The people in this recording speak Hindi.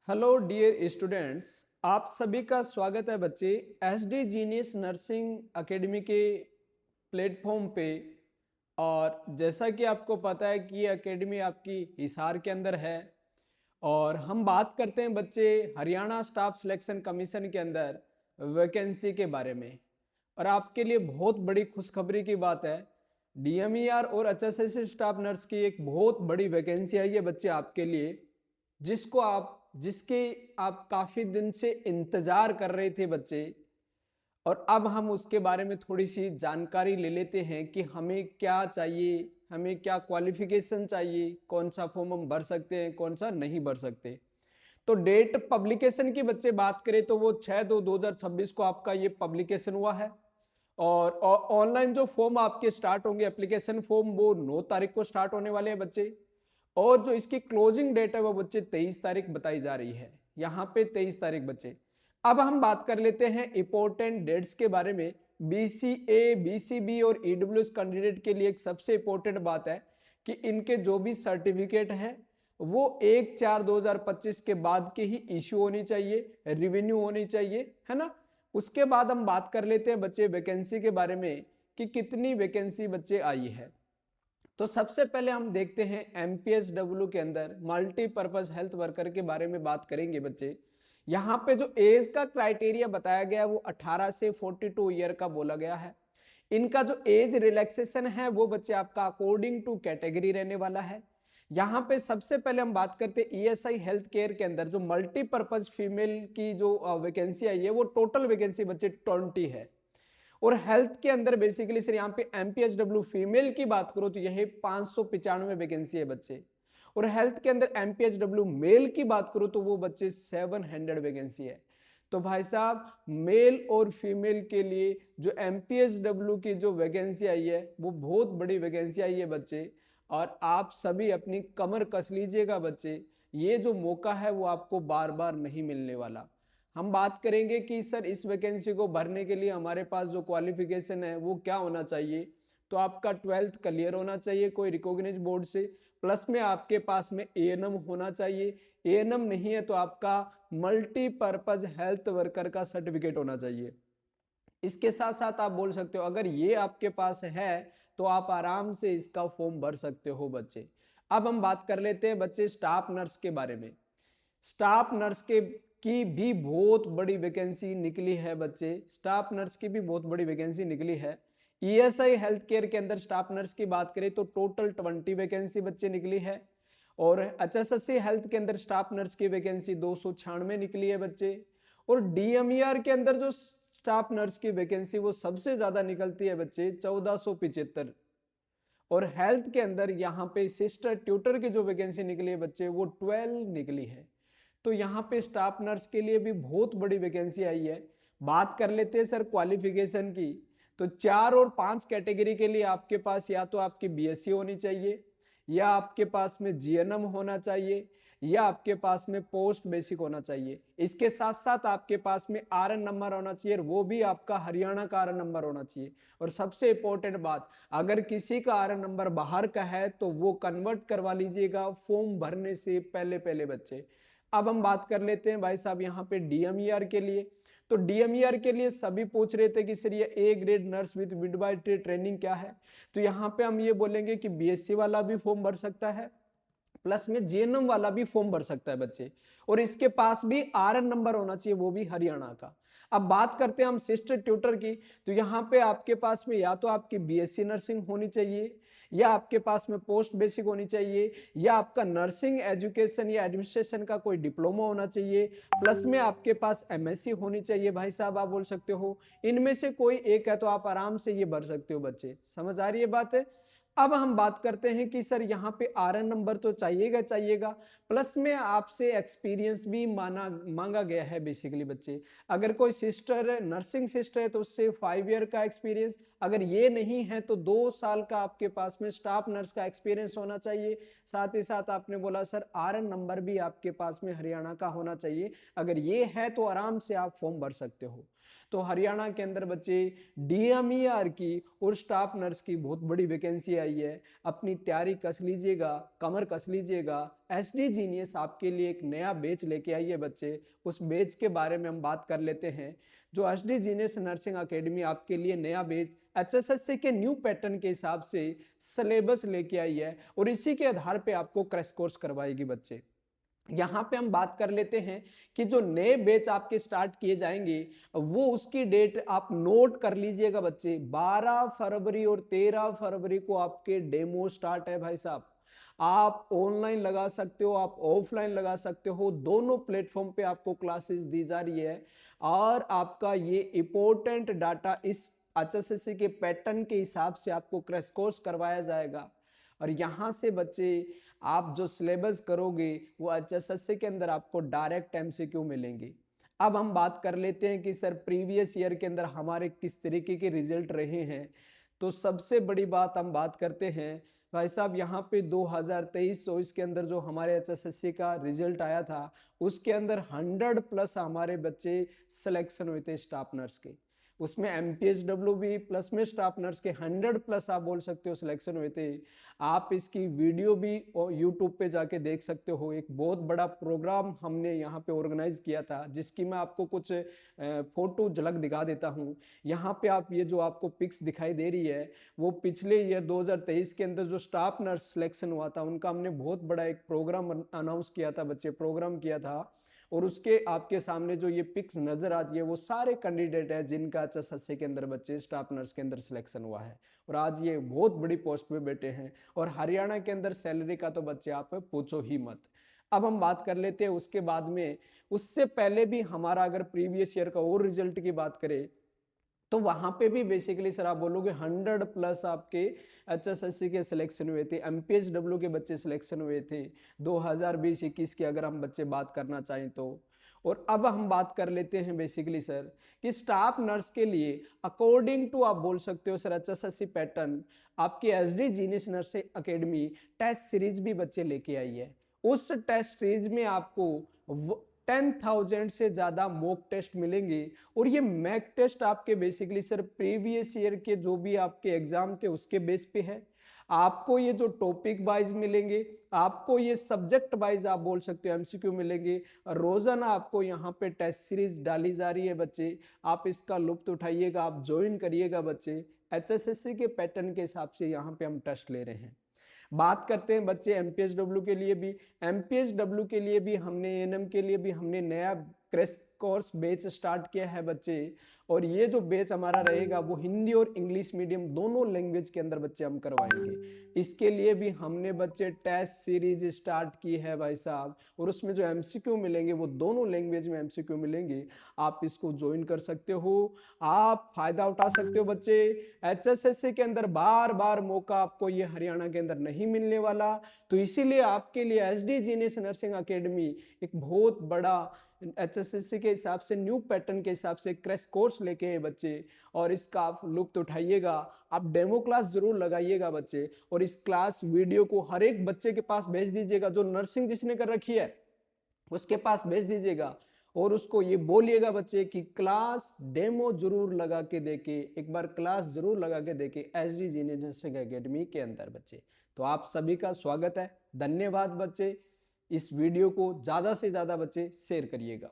हेलो डियर स्टूडेंट्स, आप सभी का स्वागत है बच्चे एसडी जीनियस नर्सिंग एकेडमी के प्लेटफॉर्म पे। और जैसा कि आपको पता है कि ये एकेडमी आपकी हिसार के अंदर है और हम बात करते हैं बच्चे हरियाणा स्टाफ सिलेक्शन कमीशन के अंदर वैकेंसी के बारे में। और आपके लिए बहुत बड़ी खुशखबरी की बात है, डीएमईआर और एचएसएस स्टाफ नर्स की एक बहुत बड़ी वैकेंसी आई है बच्चे आपके लिए, जिसके आप काफी दिन से इंतजार कर रहे थे बच्चे। और अब हम उसके बारे में थोड़ी सी जानकारी ले लेते हैं कि हमें क्या चाहिए, हमें क्या क्वालिफिकेशन चाहिए, कौन सा फॉर्म हम भर सकते हैं, कौन सा नहीं भर सकते। तो डेट पब्लिकेशन की बच्चे बात करें तो वो 6/2/2026 को आपका ये पब्लिकेशन हुआ है। और ऑनलाइन जो फॉर्म आपके स्टार्ट होंगे एप्लीकेशन फॉर्म, वो 9 तारीख को स्टार्ट होने वाले हैं बच्चे। और जो इसकी क्लोजिंग डेट है वो बच्चे 23 तारीख बताई जा रही है, यहाँ पे 23 तारीख बच्चे। अब हम बात कर लेते हैं इंपॉर्टेंट डेट्स के बारे में। बीसीए, बीसीबी और ईडब्ल्यूएस कैंडिडेट के लिए एक सबसे इंपॉर्टेंट बात है कि इनके जो भी सर्टिफिकेट है वो 1/4/2025 के बाद के ही इश्यू होनी चाहिए, रिवेन्यू होनी चाहिए, है ना। उसके बाद हम बात कर लेते हैं बच्चे वैकेंसी के बारे में कि कितनी वैकेंसी बच्चे आई है। तो सबसे पहले हम देखते हैं एमपीएसडब्ल्यू के अंदर मल्टीपर्पज हेल्थ वर्कर के बारे में बात करेंगे बच्चे। यहाँ पे जो एज का क्राइटेरिया बताया गया वो 18 से 42 ईयर का बोला गया है। इनका जो एज रिलैक्सेशन है वो बच्चे आपका अकॉर्डिंग टू कैटेगरी रहने वाला है। यहाँ पे सबसे पहले हम बात करते हैं ईएसआई हेल्थ केयर के अंदर जो मल्टीपर्पज फीमेल की जो वैकेंसी आई है वो टोटल वैकेंसी बच्चे 20 है। और हेल्थ के अंदर बेसिकली सर यहाँ पे एमपीएचडब्ल्यू फीमेल की बात करो तो यह 595 वैकेंसी है बच्चे। और हेल्थ के अंदर एमपीएचडब्ल्यू मेल की बात करो तो वो बच्चे 700 वैकेंसी है। तो भाई साहब मेल और फीमेल के लिए जो एमपीएचडब्ल्यू की जो वैकेंसी आई है वो बहुत बड़ी वैकेंसी आई है बच्चे। और आप सभी अपनी कमर कस लीजिएगा बच्चे, ये जो मौका है वो आपको बार बार नहीं मिलने वाला। हम बात करेंगे कि सर इस वैकेंसी को भरने के लिए हमारे पास जो क्वालिफिकेशन है वो क्या होना चाहिए। तो आपका 12th क्लियर होना चाहिए कोई रिकॉग्नाइज बोर्ड से, प्लस में आपके पास में एएनएम होना चाहिए। एएनएम नहीं है तो आपका मल्टीपर्पज हेल्थ वर्कर का सर्टिफिकेट होना चाहिए। इसके साथ साथ आप बोल सकते हो अगर ये आपके पास है तो आप आराम से इसका फॉर्म भर सकते हो बच्चे। अब हम बात कर लेते हैं बच्चे स्टाफ नर्स के बारे में। स्टाफ नर्स के की भी बहुत बड़ी वैकेंसी निकली है बच्चे, स्टाफ नर्स की भी बहुत बड़ी वैकेंसी निकली है। ईएसआई हेल्थ केयर के अंदर स्टाफ नर्स की बात करें तो टोटल 20 वैकेंसी बच्चे निकली है। और एचएसएससी हेल्थ के अंदर स्टाफ नर्स की वैकेंसी 296 निकली है बच्चे। और डीएमईआर के अंदर जो स्टाफ नर्स की वैकेंसी वो सबसे ज्यादा निकलती है बच्चे, 1475। और हेल्थ के अंदर यहाँ पे सिस्टर ट्यूटर की जो वैकेंसी निकली है बच्चे वो 12 निकली है। तो यहाँ पे स्टाफ नर्स के लिए भी बहुत बड़ी वैकेंसी आई है। बात कर लेते हैं सर क्वालिफिकेशन की। तो 4 और 5 कैटेगरी के लिए आपके पास या तो आपकी बीएससी होनी चाहिए, या आपके पास में जीएनएम होना चाहिए, या आपके पास में पोस्ट बेसिक होना चाहिए। इसके साथ साथ आपके पास में आरएन नंबर होना चाहिए, वो भी आपका हरियाणा का आरएन नंबर होना चाहिए। और सबसे इंपॉर्टेंट बात, अगर किसी का आरएन नंबर बाहर का है तो वो कन्वर्ट करवा लीजिएगा फॉर्म भरने से पहले पहले बच्चे। अब हम बात कर लेते हैं भाई साहब यहाँ पे डीएमईआर के लिए। तो डीएमईआर के लिए सभी पूछ रहे थे कि सर ये A grade nurse with midwifery training क्या है। तो यहाँ पे हम ये बोलेंगे कि बीएससी वाला भी फॉर्म भर सकता है, प्लस में जीएनएम वाला भी फॉर्म भर सकता है बच्चे। और इसके पास भी आरएन नंबर होना चाहिए, वो भी हरियाणा का। अब बात करते हैं हम सिस्टर ट्यूटर की। तो यहाँ पे आपके पास में या तो आपकी बीएससी नर्सिंग होनी चाहिए, या आपके पास में पोस्ट बेसिक होनी चाहिए, या आपका नर्सिंग एजुकेशन या एडमिनिस्ट्रेशन का कोई डिप्लोमा होना चाहिए, प्लस में आपके पास एमएससी होनी चाहिए। भाई साहब आप बोल सकते हो इनमें से कोई एक है तो आप आराम से ये भर सकते हो बच्चे। समझ आ रही है बात है। अब हम बात करते हैं कि सर यहाँ पे आरएन नंबर तो चाहिएगा चाहिएगा, प्लस में आपसे एक्सपीरियंस भी मांगा गया है बेसिकली बच्चे। अगर कोई सिस्टर नर्सिंग सिस्टर है तो उससे 5 ईयर का एक्सपीरियंस, अगर ये नहीं है तो 2 साल का आपके पास में स्टाफ नर्स का एक्सपीरियंस होना चाहिए। साथ ही साथ आपने बोला सर आरएन नंबर भी आपके पास में हरियाणा का होना चाहिए। अगर ये है तो आराम से आप फॉर्म भर सकते हो। तो हरियाणा के अंदर बच्चे डीएमईआर की और स्टाफ नर्स की बहुत बड़ी वैकेंसी आई है। अपनी तैयारी कस लीजिएगा, कमर कस लीजिएगा। एसडी जीनियस आपके लिए एक नया बैच लेके आई है बच्चे। उस बैच के बारे में हम बात कर लेते हैं। जो एसडी जीनियस नर्सिंग एकेडमी आपके लिए नया बैच एचएसएससी के न्यू पैटर्न के हिसाब से सिलेबस लेके आई है और इसी के आधार पे आपको क्रैश कोर्स करवाएगी बच्चे। यहाँ पे हम बात कर लेते हैं कि जो नए बैच आपके स्टार्ट किए जाएंगे वो उसकी डेट आप नोट कर लीजिएगा बच्चे। 12 फरवरी और 13 फरवरी को आपके डेमो स्टार्ट है भाई साहब। आप ऑनलाइन लगा सकते हो, आप ऑफलाइन लगा सकते हो, दोनों प्लेटफॉर्म पे आपको क्लासेस दी जा रही है। और आपका ये इंपॉर्टेंट डाटा इस एचएसएससी के पैटर्न के हिसाब से आपको क्रैश कोर्स करवाया जाएगा। और यहाँ से बच्चे आप जो सिलेबस करोगे वो एचएसएससी के अंदर आपको डायरेक्ट एमसीक्यू मिलेंगे। अब हम बात कर लेते हैं कि सर प्रीवियस ईयर के अंदर हमारे किस तरीके के रिजल्ट रहे हैं। तो सबसे बड़ी बात हम बात करते हैं भाई साहब, यहाँ पे 2023-24 के अंदर जो हमारे एचएसएससी का रिजल्ट आया था उसके अंदर 100+ हमारे बच्चे सिलेक्शन हुए थे स्टाफ नर्स के। उसमें एमपीएचडब्ल्यू भी प्लस में स्टाफ नर्स के 100+ आप बोल सकते हो सिलेक्शन हुए थे। आप इसकी वीडियो भी यूट्यूब पे जाके देख सकते हो। एक बहुत बड़ा प्रोग्राम हमने यहाँ पे ऑर्गेनाइज किया था जिसकी मैं आपको कुछ फोटो झलक दिखा देता हूँ। यहाँ पे आप ये जो आपको पिक्स दिखाई दे रही है वो पिछले ईयर 2023 के अंदर जो स्टाफ नर्स सिलेक्शन हुआ था उनका हमने बहुत बड़ा एक प्रोग्राम अनाउंस किया था बच्चे, प्रोग्राम किया था। और उसके आपके सामने जो ये पिक्स नजर आती है वो सारे कैंडिडेट है जिनका एचएसएससी के अंदर बच्चे स्टाफ नर्स के अंदर सिलेक्शन हुआ है और आज ये बहुत बड़ी पोस्ट पे बैठे हैं। और हरियाणा के अंदर सैलरी का तो बच्चे आप पूछो ही मत। अब हम बात कर लेते हैं उसके बाद में, उससे पहले भी हमारा अगर प्रीवियस ईयर का और रिजल्ट की बात करें तो वहां पे भी बेसिकली सर आप बोलोगे 100+ आपके एचएसएससी के सिलेक्शन हुए थे, एमपीएचडब्ल्यू के बच्चे सिलेक्शन हुए थे 2020-21 की अगर हम बच्चे बात करना चाहें तो। और अब हम बात कर लेते हैं बेसिकली सर कि स्टाफ नर्स के लिए अकॉर्डिंग टू आप बोल सकते हो सर एचएसएससी पैटर्न आपकी SD genius nursing academy test series भी बच्चे लेके आई है। उस टेस्ट सीरीज में आपको 10,000 से ज्यादा मॉक टेस्ट मिलेंगे और ये मैक टेस्ट आपके बेसिकली सर प्रीवियस ईयर के जो भी आपके एग्जाम थे उसके बेस पे है। आपको ये जो टॉपिक वाइज मिलेंगे, आपको ये सब्जेक्ट वाइज आप बोल सकते हो एमसीक्यू मिलेंगे। रोजाना आपको यहाँ पे टेस्ट सीरीज डाली जा रही है बच्चे, आप इसका लुत्फ उठाइएगा, आप ज्वाइन करिएगा बच्चे। एचएसएससी के पैटर्न के हिसाब से यहाँ पे हम टेस्ट ले रहे हैं। बात करते हैं बच्चे एमपीएचडब्ल्यू के लिए भी। एमपीएचडब्ल्यू के लिए भी हमने, एएनएम के लिए भी हमने नया क्रैश कोर्स बैच स्टार्ट किया है बच्चे। और ये जो बैच हमारा रहेगा वो हिंदी और इंग्लिश मीडियम दोनों लैंग्वेज के अंदर बच्चे हम करवाएंगे। इसके लिए भी हमने बच्चे टेस्ट सीरीज स्टार्ट की है भाई साहब और उसमें जो एमसीक्यू मिलेंगे वो दोनों लैंग्वेज में एमसीक्यू मिलेंगे। आप इसको ज्वाइन कर सकते हो, आप फायदा उठा सकते हो बच्चे। एचएसएससी के अंदर बार बार मौका आपको ये हरियाणा के अंदर नहीं मिलने वाला, तो इसीलिए आपके लिए एसडी जीनियस नर्सिंग एकेडमी एक बहुत बड़ा एचएसएससी के हिसाब से न्यू पैटर्न के हिसाब से क्रैश कोर्स लेके आए बच्चे। और इसका आप लुत्फ उठाइएगा, आप डेमो क्लास जरूर लगाइएगा बच्चे। और इस क्लास वीडियो को हर एक बच्चे के पास भेज दीजिएगा, जो नर्सिंग जिसने कर रखी है उसके पास भेज दीजिएगा और उसको ये बोलिएगा बच्चे कि क्लास डेमो जरूर लगा के देखे, एक बार क्लास जरूर लगा के देखे एसडी जीनियस नर्सिंग एकेडमी के अंदर बच्चे। तो आप सभी का स्वागत है, धन्यवाद बच्चे। इस वीडियो को ज्यादा से ज्यादा बच्चे शेयर करिएगा।